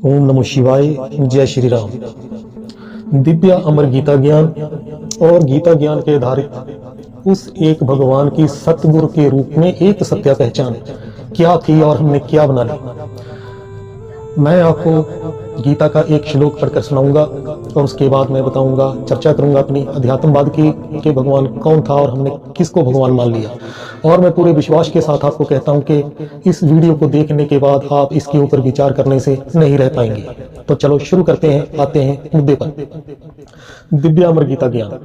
ओम नमो शिवाय। जय श्री राम। दिव्य अमर गीता ज्ञान और गीता ज्ञान के आधारित उस एक भगवान की सतगुरु के रूप में एक सत्य पहचान क्या थी और हमने क्या बना ली। मैं आपको गीता का एक श्लोक पढ़कर सुनाऊंगा और उसके बाद मैं बताऊंगा, चर्चा करूंगा अपनी अध्यात्मवाद की कि भगवान कौन था और हमने किसको भगवान मान लिया। और मैं पूरे विश्वास के साथ आपको कहता हूं कि इस वीडियो को देखने के बाद आप इसके ऊपर विचार करने से नहीं रह पाएंगे। तो चलो शुरू करते हैं, आते हैं मुद्दे पर। दिव्य अमर गीता ज्ञान।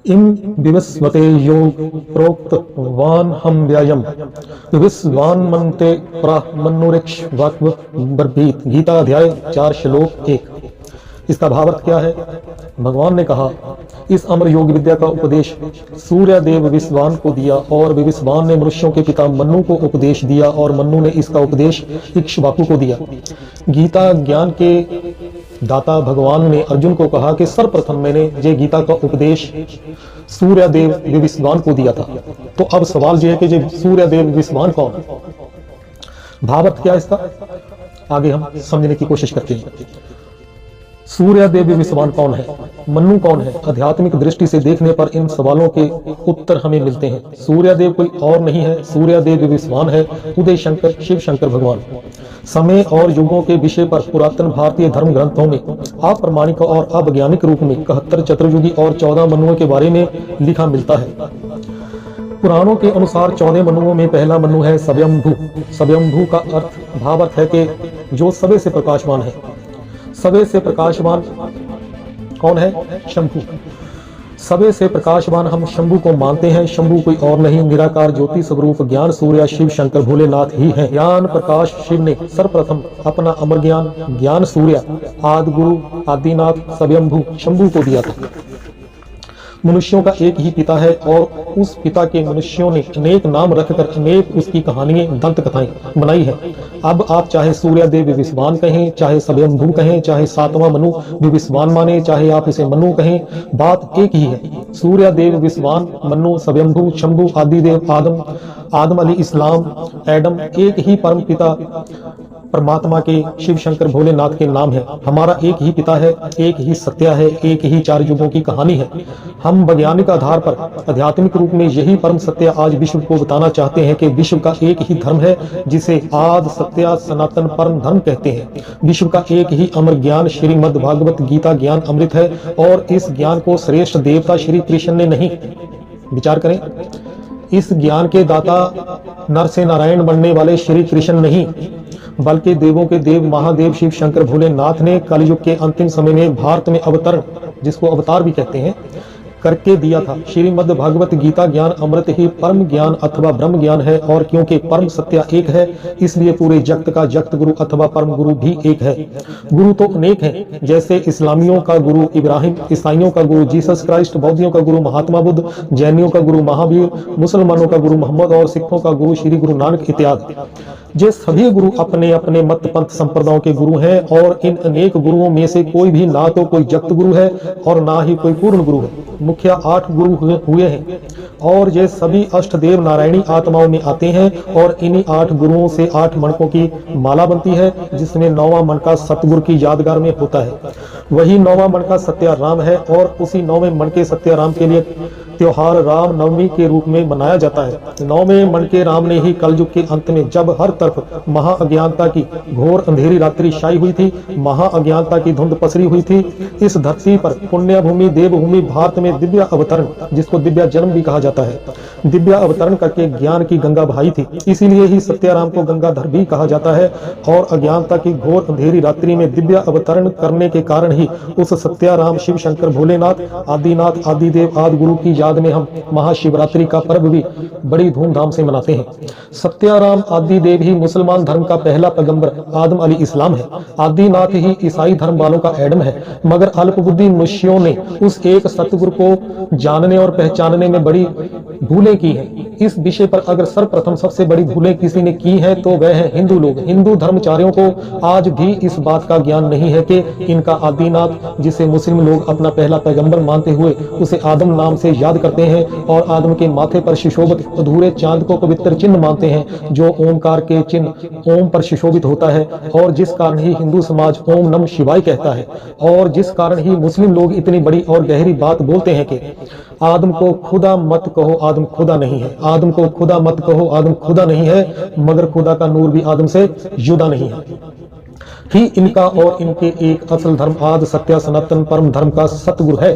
इम विवस्वते योग प्रोक्त वान हम व्यायम विवस्वान मनते प्रामनुरेक्ष वाक्व बर्भीत। गीता अध्याय 4 श्लोक 1। इसका भावार्थ क्या है? भगवान ने कहा, इस अमर योग विद्या का उपदेश सूर्य देव विश्वान को दिया और विश्वान ने मनुष्यों के पिता मनु को उपदेश दिया और मनु ने इसका उपदेश इक्ष्वाकु को दिया। गीता ज्ञान के दाता भगवान ने अर्जुन को कहा कि सर्वप्रथम मैंने ये गीता का उपदेश सूर्य देव विश्वान को दिया था। तो अब सवाल यह है कि सूर्य देव विश्वान कौन है? भावार्थ क्या है इसका? आगे हम समझने की कोशिश करते हैं। सूर्य देव विश्वान कौन है? मनु कौन है? आध्यात्मिक दृष्टि से देखने पर इन सवालों के उत्तर हमें मिलते हैं। सूर्य देव कोई और नहीं है, सूर्य देव विश्वान है उदय शंकर शिव शंकर भगवान। समय और युगों के विषय पर पुरातन भारतीय धर्म ग्रंथों में अप्रमाणिक और अवैज्ञानिक रूप में 71 चतुर्युगी और 14 मनुओं के बारे में लिखा मिलता है। पुराणों के अनुसार 14 मनुओं में पहला मनु है स्वयंभू। स्वयंभू का अर्थ भावार्थ है कि जो सबे से प्रकाशवान है। सबे से प्रकाशवान कौन है? शंभु। सबे से प्रकाशवान हम शंभु को मानते हैं। शंभु कोई और नहीं, निराकार ज्योति स्वरूप ज्ञान सूर्य शिव शंकर भोलेनाथ ही है। ज्ञान प्रकाश शिव ने सर्वप्रथम अपना अमर ज्ञान ज्ञान सूर्य आदि गुरु आदिनाथ स्वयंभू शंभु को दिया था। मनुष्यों का एक ही पिता है और उस पिता के मनुष्यों ने अनेक नाम रखकर अनेक उसकी कहानियां दंत कथाएं बनाई है। अब आप चाहे सूर्य देव विश्वान कहें, चाहे स्वयंभू कहें, चाहे सातवां मनु विश्वान माने, चाहे आप इसे मनु कहें, बात एक ही है। सूर्य देव विश्वान, मनु, स्वयंभू, शंभु, आदिदेव, आदम अली इस्लाम, एडम एक ही परम पिता परमात्मा के शिव शंकर भोलेनाथ के नाम है। हमारा एक ही पिता है, एक ही सत्य है, एक ही 4 युगों की कहानी है। हम वैज्ञानिक आधार पर आध्यात्मिक रूप में यही परम सत्य आज विश्व को बताना चाहते हैं कि विश्व का एक ही धर्म है जिसे आद सत्य सनातन परम धर्म कहते हैं। विश्व का एक ही अमर ज्ञान श्रीमद् भागवत गीता ज्ञान अमृत है और इस ज्ञान को श्रेष्ठ देवता श्री कृष्ण ने नहीं, विचार करें, इस ज्ञान के दाता नर से नारायण बनने वाले श्री कृष्ण नहीं, बल्कि देवों के देव महादेव शिव शंकर भोलेनाथ ने कलयुग के अंतिम समय में भारत में अवतरण, जिसको अवतार भी कहते हैं, करके दिया था। श्रीमद् भागवत गीता ज्ञान अमृत ही परम ज्ञान अथवा ब्रह्म ज्ञान है और क्योंकि परम सत्य एक है इसलिए पूरे जगत का जगत गुरु अथवा परम गुरु भी एक है। गुरु तो अनेक हैं, जैसे इस्लामियों का गुरु इब्राहिम, ईसाइयों का गुरु जीसस क्राइस्ट, बौद्धियों का गुरु महात्मा बुद्ध, जैनियों का गुरु महावीर, मुसलमानों का गुरु मोहम्मद और सिखों का गुरु श्री गुरु नानक इत्यादि। ये सभी गुरु अपने अपने मत पंथ संप्रदायों के गुरु हैं और इन अनेक गुरुओं में से कोई भी ना तो कोई जगत गुरु है और ना ही कोई पूर्ण गुरु है। मुख्य 8 गुरु हुए हैं और ये सभी अष्टदेव नारायणी आत्माओं में आते हैं और इन्हीं 8 गुरुओं से 8 मणकों की माला बनती है, जिसमें 9वां मन का सतगुरु की यादगार में होता है। वही 9वां मन का सत्य राम है और उसी 9वें मन के सत्य राम के लिए त्योहार राम नवमी के रूप में मनाया जाता है। 9वें मन के राम ने ही कलयुग के अंत में, जब हर तरफ महाअज्ञानता की घोर अंधेरी रात्रि छाई हुई थी, महाअज्ञानता की धुंध पसरी हुई थी, इस धरती पर पुण्य भूमि देवभूमि भारत में दिव्य अवतरण, जिसको दिव्य जन्म भी कहा जाता है, दिव्य अवतरण करके ज्ञान की गंगा बहाई थी। इसीलिए ही सत्याराम को गंगाधर भी कहा जाता है और अज्ञानता की घोर अंधेरी रात्रि में दिव्य अवतरण करने के कारण ही उस सत्याराम शिव शंकर भोलेनाथ आदिनाथ आदिदेव आदि गुरु की याद में हम महाशिवरात्रि का पर्व भी बड़ी धूमधाम से मनाते हैं। सत्याराम आदिदेव ही मुसलमान धर्म का पहला पैगंबर आदम अली इस्लाम है। आदिनाथ ही ईसाई धर्म वालों का एडम है। मगर अल्पबुद्धि मनुष्यों ने उस एक सतगुरु को जानने और पहचानने में बड़ी भूलें की हैं। इस विषय पर अगर सर्वप्रथम सबसे बड़ी भूलें किसी ने की हैं तो वह है हिंदू लोग। हिंदू धर्मचारियों को आज भी इस बात का ज्ञान नहीं है कि इनका आदिनाथ, जिसे मुस्लिम लोग अपना पहला पैगंबर मानते हुए उसे आदम नाम से याद करते हैं और आदम के माथे पर सुशोभित अधूरे चांद को पवित्र चिन्ह मानते हैं, जो ओमकार के चिन्ह ओम पर सुशोभित होता है, और जिस कारण ही हिंदू समाज ओम नमः शिवाय कहता है, और जिस कारण ही मुस्लिम लोग इतनी बड़ी और गहरी बात बोलते हैं कि आदम को खुदा मत कहो, आदम खुदा नहीं है। आदम को खुदा मत कहो, आदम खुदा नहीं है, मगर खुदा का नूर भी आदम से जुदा नहीं है। ही इनका और इनके एक असल धर्म आदि सत्य सनातन परम धर्म का सतगुरु है।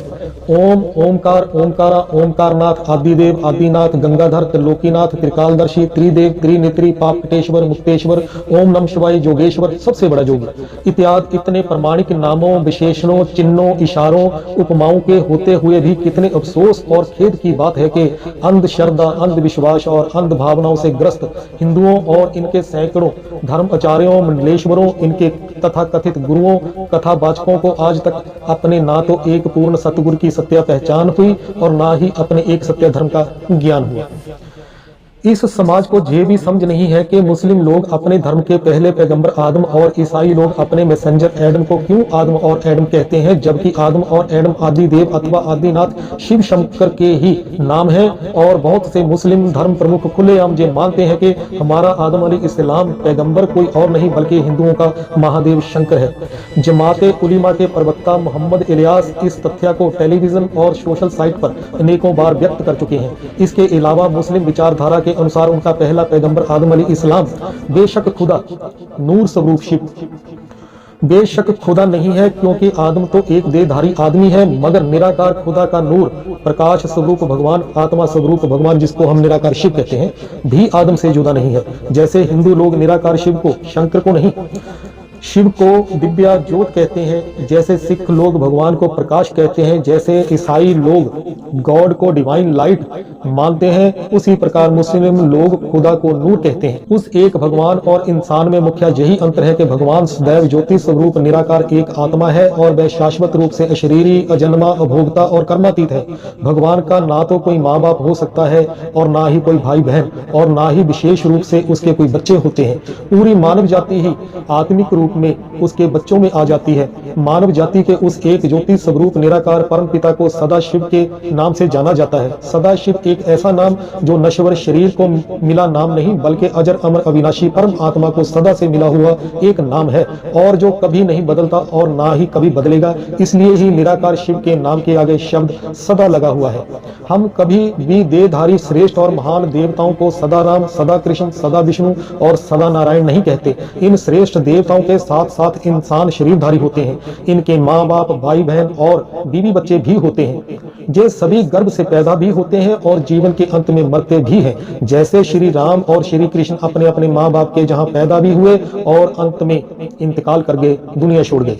ओम ओमकार ओमकारा ओमकारनाथ आदिदेव आदिनाथ गंगाधर त्रिलोकीनाथ त्रिकालदर्शी त्रिदेव त्रिनेत्री पापटेश्वर मुक्तेश्वर ओम नमः शिवाय जोगेश्वर सबसे बड़ा जोगी इत्यादि इतने प्रमाणिक नामों विशेषणों चिन्हों इशारों उपमाओं के होते हुए भी कितने अफसोस और खेद की बात है कि अंधश्रद्धा अंधविश्वास और अंध भावनाओं से ग्रस्त हिंदुओं और इनके सैकड़ों धर्म आचार्यों मंडलेश्वरों इनके तथा कथित गुरुओं कथावाचकों को आज तक अपने ना तो एक पूर्ण सतगुरु की सत्य पहचान हुई और ना ही अपने एक सत्य धर्म का ज्ञान हुआ। इस समाज को ये भी समझ नहीं है कि मुस्लिम लोग अपने धर्म के पहले पैगंबर आदम और ईसाई लोग अपने मैसेंजर एडम को क्यों आदम और एडम कहते हैं, जबकि आदम और एडम आदि देव अथवा आदिनाथ शिव शंकर के ही नाम है। और बहुत से मुस्लिम धर्म प्रमुख खुलेआम ये मानते हैं कि हमारा आदम अलैहिस्सलाम पैगंबर कोई और नहीं बल्कि हिंदुओं का महादेव शंकर है। जमाते उलीमा के प्रवक्ता मोहम्मद इलियास इस तथ्य को टेलीविजन और सोशल साइट पर अनेकों बार व्यक्त कर चुके हैं। इसके अलावा मुस्लिम विचारधारा के अनुसार उनका पहला पैगंबर आदम अलैहिस्सलाम बेशक खुदा नूर स्वरूप शिव बेशक खुदा नहीं है, क्योंकि आदम तो एक देहधारी आदमी है, मगर निराकार खुदा का नूर प्रकाश स्वरूप भगवान आत्मा स्वरूप भगवान जिसको हम निराकार शिव कहते हैं भी आदम से जुदा नहीं है। जैसे हिंदू लोग निराकार शिव को शंकर को नहीं शिव को दिव्या ज्योत कहते हैं, जैसे सिख लोग भगवान को प्रकाश कहते हैं, जैसे ईसाई लोग गॉड को डिवाइन लाइट मानते हैं, उसी प्रकार मुस्लिम लोग खुदा को नूर कहते हैं। उस एक भगवान और इंसान में मुख्य यही अंतर है कि भगवान सदैव ज्योति स्वरूप निराकार एक आत्मा है और वह शाश्वत रूप से अशरीरी अजन्मा अभोक्ता और कर्मातीत है। भगवान का ना तो कोई माँ बाप हो सकता है और ना ही कोई भाई बहन और ना ही विशेष रूप से उसके कोई बच्चे होते हैं। पूरी मानव जाति ही आत्मिक रूप में उसके बच्चों में आ जाती है। मानव जाति के उस एक ज्योति स्वरूप निराकार परम पिता को सदा शिव के नाम से जाना जाता है। सदा शिव एक ऐसा नाम जो नश्वर शरीर को मिला नाम नहीं बल्कि अजर अमर अविनाशी परम आत्मा को सदा से मिला हुआ एक नाम है और जो कभी नहीं बदलता और ना ही कभी बदलेगा। इसलिए ही निराकार शिव के नाम के आगे शब्द सदा लगा हुआ है। हम कभी भी देहधारी श्रेष्ठ और महान देवताओं को सदा राम सदा कृष्ण सदा विष्णु और सदा नारायण नहीं कहते। इन श्रेष्ठ देवताओं के साथ साथ इंसान शरीरधारी होते हैं। इनके माँ बाप भाई बहन और बीवी बच्चे भी होते हैं। ये सभी गर्भ से पैदा भी होते हैं और जीवन के अंत में मरते भी हैं। जैसे श्री राम और श्री कृष्ण अपने अपने माँ बाप के जहाँ पैदा भी हुए और अंत में इंतकाल कर गए, दुनिया छोड़ गए।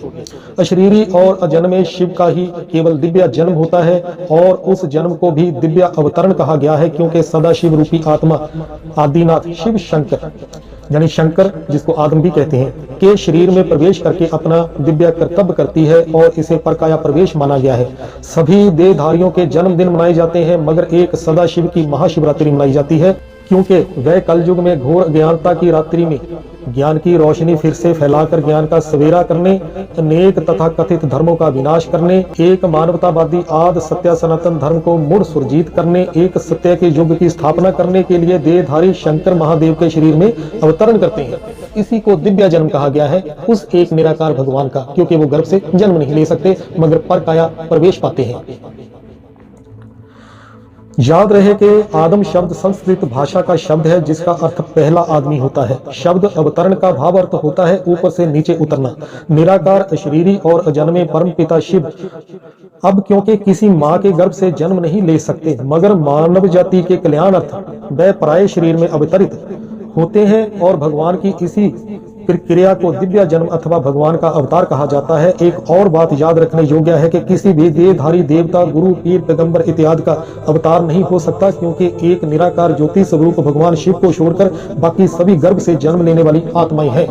अशरीरी और अजन्मे शिव का ही केवल दिव्य जन्म होता है और उस जन्म को भी दिव्य अवतरण कहा गया है, क्योंकि सदा शिव रूपी आत्मा आदिनाथ शिव शंकर यानी शंकर जिसको आदम भी कहते हैं के शरीर में प्रवेश करके अपना दिव्य कर्तव्य करती है और इसे परकाया प्रवेश माना गया है। सभी देहधारियों के जन्मदिन मनाए जाते हैं, मगर एक सदा शिव की महाशिवरात्रि मनाई जाती है, क्योंकि वह कलयुग में घोर अज्ञानता की रात्रि में ज्ञान की रोशनी फिर से फैलाकर ज्ञान का सवेरा करने, अनेक तथा कथित धर्मों का विनाश करने, एक मानवतावादी आद सत्य सनातन धर्म को मुड़ सुरजीत करने, एक सत्य के युग की स्थापना करने के लिए देहधारी शंकर महादेव के शरीर में अवतरण करते हैं। इसी को दिव्य जन्म कहा गया है उस एक निराकार भगवान का, क्योंकि वो गर्भ से जन्म नहीं ले सकते मगर परकाया प्रवेश पाते हैं। याद रहे कि आदम शब्द संस्कृत भाषा का शब्द है जिसका अर्थ पहला आदमी होता है। शब्द अवतरण का भाव अर्थ होता है ऊपर से नीचे उतरना। निराकार अशरीरी और अजन्मे परम पिता शिव अब क्योंकि किसी माँ के गर्भ से जन्म नहीं ले सकते मगर मानव जाति के कल्याण अर्थ वह पराये शरीर में अवतरित होते हैं और भगवान की इसी प्रक्रिया को दिव्य जन्म अथवा भगवान का अवतार कहा जाता है। एक और बात याद रखने योग्य है कि किसी भी देहधारी देवता गुरु पीर पैगंबर इत्यादि का अवतार नहीं हो सकता, क्योंकि एक निराकार ज्योति स्वरूप भगवान शिव को छोड़कर बाकी सभी गर्भ से जन्म लेने वाली आत्माएं हैं।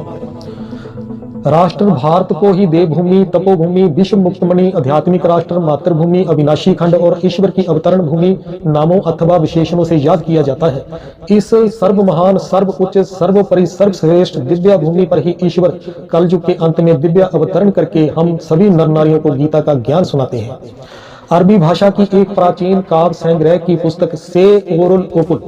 राष्ट्र भारत को ही देवभूमि, तपोभूमि, विश्व मुक्तमणि, आध्यात्मिक राष्ट्र, मातृभूमि, अविनाशी खंड और ईश्वर की अवतरण भूमि नामों अथवा विशेषणों से याद किया जाता है। इस सर्व महान, सर्व उच्च, सर्वोपरि, सर्वश्रेष्ठ दिव्या भूमि पर ही ईश्वर कलयुग के अंत में दिव्या अवतरण करके हम सभी नर नारियों को गीता का ज्ञान सुनाते हैं। अरबी भाषा की एक प्राचीन काव्य संग्रह की पुस्तक से ओरुल ओपुल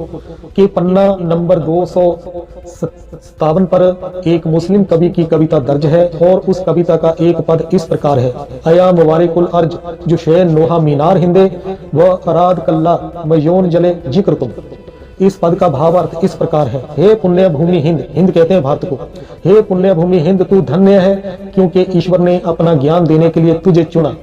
के पन्ना नंबर 257 पर एक मुस्लिम कवि की कविता दर्ज है और उस कविता का एक पद इस प्रकार है। अया मुबारिकुल अर्ज जुशैन नोहा मीनार हिंदे व अराद कल्ला मयोन जले जिक्र तुम। इस पद का भावार्थ इस प्रकार है। हे पुण्य भूमि हिंद, हिंद कहते हैं भारत को, हे पुण्य भूमि हिंद तू धन्य है क्योंकि ईश्वर ने अपना ज्ञान देने के लिए तुझे चुना।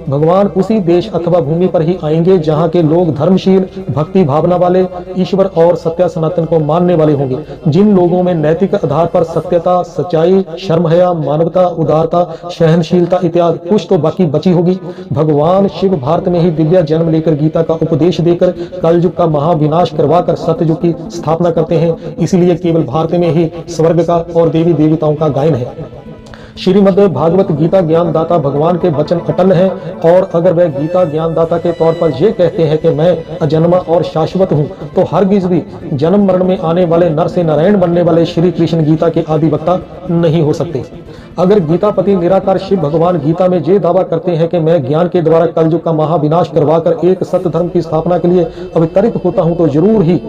भगवान उसी देश अथवा भूमि पर ही आएंगे जहाँ के लोग धर्मशील, भक्ति भावना वाले, ईश्वर और सत्य सनातन को मानने वाले होंगे। जिन लोगों में नैतिक आधार पर सत्यता, सच्चाई, शर्म हया, मानवता, उदारता, सहनशीलता इत्यादि कुछ तो बाकी बची होगी। भगवान शिव भारत में ही दिव्या जन्म लेकर गीता का उपदेश देकर कलयुग का महाविनाश करवाकर सत्ययुग की स्थापना करते हैं। इसलिए केवल भारत में ही स्वर्ग का और देवी देवताओं का गायन है। श्रीमद् भागवत गीता ज्ञानदाता भगवान के वचन अटल हैं और अगर वह गीता ज्ञानदाता के तौर पर ये कहते हैं कि मैं अजन्मा और शाश्वत हूँ, तो हरगिज भी जन्म मरण में आने वाले नर से नारायण बनने वाले श्री कृष्ण गीता के आदि वक्ता नहीं हो सकते। अगर गीतापति निराकार शिव भगवान गीता में ये दावा करते हैं कि मैं ज्ञान के द्वारा कलयुग का महाविनाश करवाकर एक सत्य धर्म की स्थापना के लिए अवतरित होता हूँ, तो जरूर ही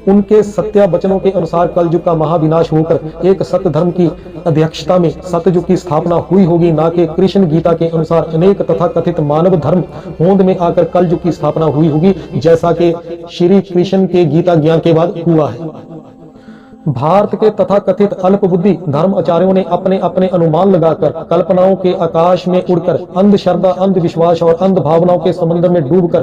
उनके सत्य वचनों के अनुसार कलयुग का महाविनाश होकर एक सत्य धर्म की अध्यक्षता में सत्ययुग की स्थापना हुई होगी, ना कि कृष्ण गीता के अनुसार अनेक तथा कथित मानव धर्म होंद में आकर कलयुग की स्थापना हुई होगी, जैसा कि श्री कृष्ण के गीता ज्ञान के बाद हुआ है। भारत के तथा कथित अल्प बुद्धि धर्म आचार्यों ने अपने अपने अनुमान लगाकर कल्पनाओं के आकाश में उड़कर अंधश्रद्धा, अंधविश्वास और अंध भावनाओं के समुद्र में डूबकर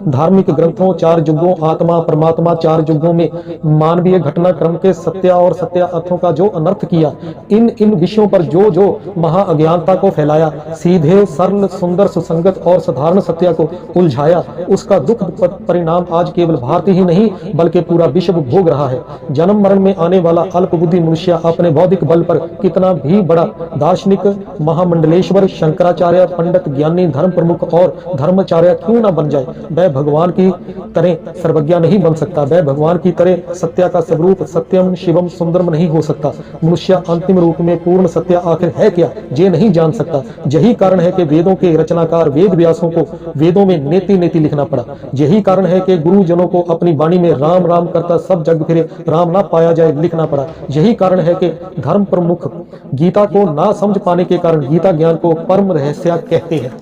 धार्मिक ग्रंथों, चार युगों, आत्मा परमात्मा, चार युगों में मानवीय घटनाक्रम के सत्य और सत्य अर्थों का जो अनर्थ किया, इन विषयों पर जो जो महाअज्ञानता को फैलाया, सीधे सरल सुंदर सुसंगत और साधारण सत्य को उलझाया, उसका दुख परिणाम आज केवल भारत ही नहीं बल्कि पूरा विश्व भोग रहा है। जन्म मरण में आने वाला अल्प बुद्धि मनुष्य अपने बौद्धिक बल पर कितना भी बड़ा दार्शनिक, महामंडलेश्वर, शंकराचार्य, पंडित, ज्ञानी, धर्म प्रमुख और धर्माचार्य क्यों न बन जाए, वह भगवान की तरह सर्वज्ञ नहीं बन सकता। वह भगवान की तरह सत्य का स्वरूप सत्यम शिवम सुंदरम नहीं हो सकता। मनुष्य अंतिम रूप में पूर्ण सत्य आखिर है क्या, ये नहीं जान सकता। यही कारण है कि वेदों के रचनाकार वेद व्यासों को वेदों में नेति नेति लिखना पड़ा। यही कारण है कि गुरुजनों को अपनी वाणी में राम राम करता सब जग फिरे राम ना पाया जाए लिखना पड़ा। यही कारण है कि धर्म प्रमुख गीता को ना समझ पाने के कारण गीता ज्ञान को परम रहस्य कहते हैं।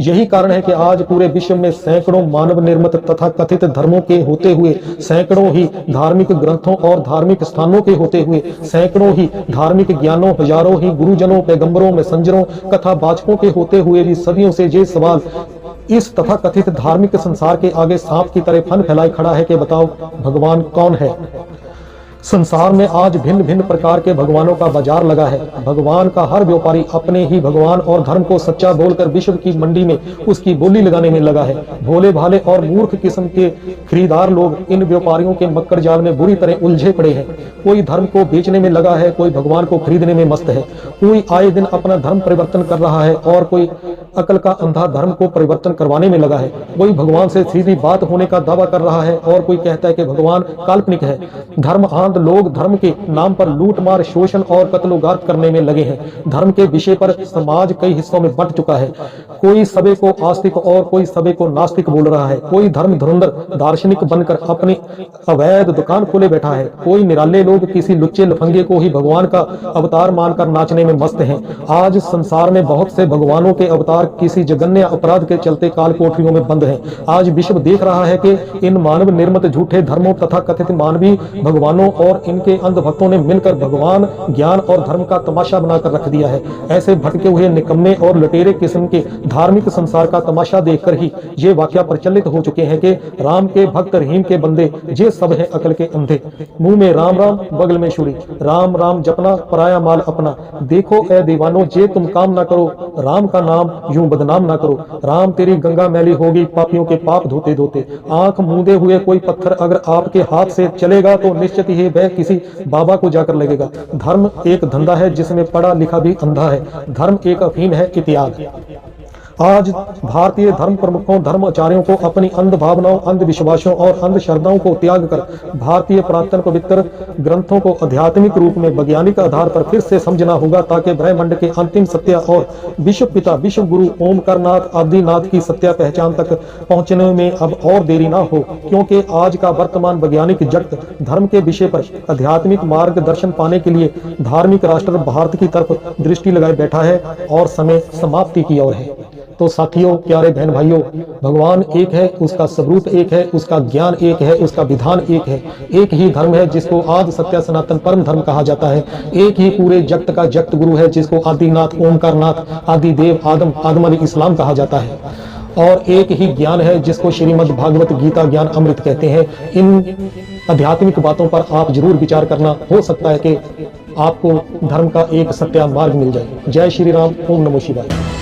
यही कारण है कि आज पूरे विश्व में सैकड़ों मानव निर्मित तथा कथित धर्मों के होते हुए, सैकड़ों ही धार्मिक ग्रंथों और धार्मिक स्थानों के होते हुए, सैकड़ों ही धार्मिक ज्ञानों, हजारों ही गुरुजनों, पैगंबरों, मैसेंजरों, कथावाचकों के होते हुए भी सदियों से ये सवाल इस तथा कथित धार्मिक संसार के आगे सांप की तरह फन फैलाए खड़ा है कि बताओ भगवान कौन है। संसार में आज भिन्न भिन्न प्रकार के भगवानों का बाजार लगा है। भगवान का हर व्यापारी अपने ही भगवान और धर्म को सच्चा बोलकर विश्व की मंडी में उसकी बोली लगाने में लगा है। भोले भाले और मूर्ख किस्म के खरीदार लोग इन व्यापारियों के मक्कर जाल में बुरी तरह उलझे पड़े हैं। कोई धर्म को बेचने में लगा है, कोई भगवान को खरीदने में मस्त है। कोई आए दिन अपना धर्म परिवर्तन कर रहा है और कोई अकल का अंधा धर्म को परिवर्तन करवाने में लगा है। कोई भगवान से सीधी बात होने का दावा कर रहा है और कोई कहता है कि भगवान काल्पनिक है। धर्म लोग धर्म के नाम पर लूट मार, शोषण और कत्लोगार्त करने में लगे हैं। धर्म के विषय पर समाज कई हिस्सों में बंट चुका है। कोई सबे को आस्तिक और कोई सबे को नास्तिक बोल रहा है। कोई धर्म धुरंधर दार्शनिक बनकर अपनी अवैध दुकान खोले बैठा है। कोई निराले लोग किसी लुच्चे लफंगे को ही भगवान का अवतार मानकर नाचने में मस्त हैं। आज संसार में बहुत से भगवानों के अवतार किसी जघन्य अपराध के चलते काल कोठरियों में बंद हैं। आज विश्व देख रहा है कि इन मानव निर्मित झूठे धर्मों तथा कथित मानवीय भगवानों और इनके अंधभक्तों ने मिलकर भगवान, ज्ञान और धर्म का तमाशा बनाकर रख दिया है। ऐसे भटके हुए निकम्मे और लटेरे किस्म के धार्मिक संसार का तमाशा देखकर ही ये वाक्य प्रचलित हो चुके हैं कि राम के भक्त, रहीम के बंदे, ये सब हैं अकल के अंधे। मुंह में राम राम, बगल में छुरी, राम राम जपना, पराया माल अपना। देखो ए दीवानो, जे तुम काम ना करो, राम का नाम यूं बदनाम ना करो। राम तेरी गंगा मैली होगी पापियों के पाप धोते धोते। आंख मूंदे हुए कोई पत्थर अगर आपके हाथ से चलेगा तो निश्चित ही वह किसी बाबा को जाकर लगेगा। धर्म एक धंधा है जिसमें पढ़ा लिखा भी अंधा है। धर्म एक अफीम है, इत्यादि। आज भारतीय धर्म प्रमुखों, धर्माचार्यों को अपनी अंध भावनाओं, अंधविश्वासों और अंधश्रद्धाओं को त्याग कर भारतीय प्राचीन पवित्र ग्रंथों को आध्यात्मिक रूप में वैज्ञानिक आधार पर फिर से समझना होगा, ताकि ब्रह्मांड के अंतिम सत्य और विश्व पिता, विश्व गुरु ओमकारनाथ आदिनाथ की सत्य पहचान तक पहुंचने में अब और देरी ना हो। क्योंकि आज का वर्तमान वैज्ञानिक जगत धर्म के विषय पर आध्यात्मिक मार्गदर्शन पाने के लिए धार्मिक राष्ट्र भारत की तरफ दृष्टि लगाए बैठा है और समय समाप्ति की ओर है। तो साथियों, प्यारे बहन भाइयों, भगवान एक है, उसका स्वरूप एक है, उसका ज्ञान एक है, उसका विधान एक है। एक ही धर्म है जिसको आदि सत्य सनातन परम धर्म कहा जाता है। एक ही पूरे जगत का जगत गुरु है जिसको आदिनाथ, ओमकारनाथ, आदि देव, आदम अली इस्लाम कहा जाता है। और एक ही ज्ञान है जिसको श्रीमद् भागवत गीता ज्ञान अमृत कहते हैं। इन आध्यात्मिक बातों पर आप जरूर विचार करना। हो सकता है कि आपको धर्म का एक सत्य मार्ग मिल जाए। जय श्री राम। ओम नमो शिवाय।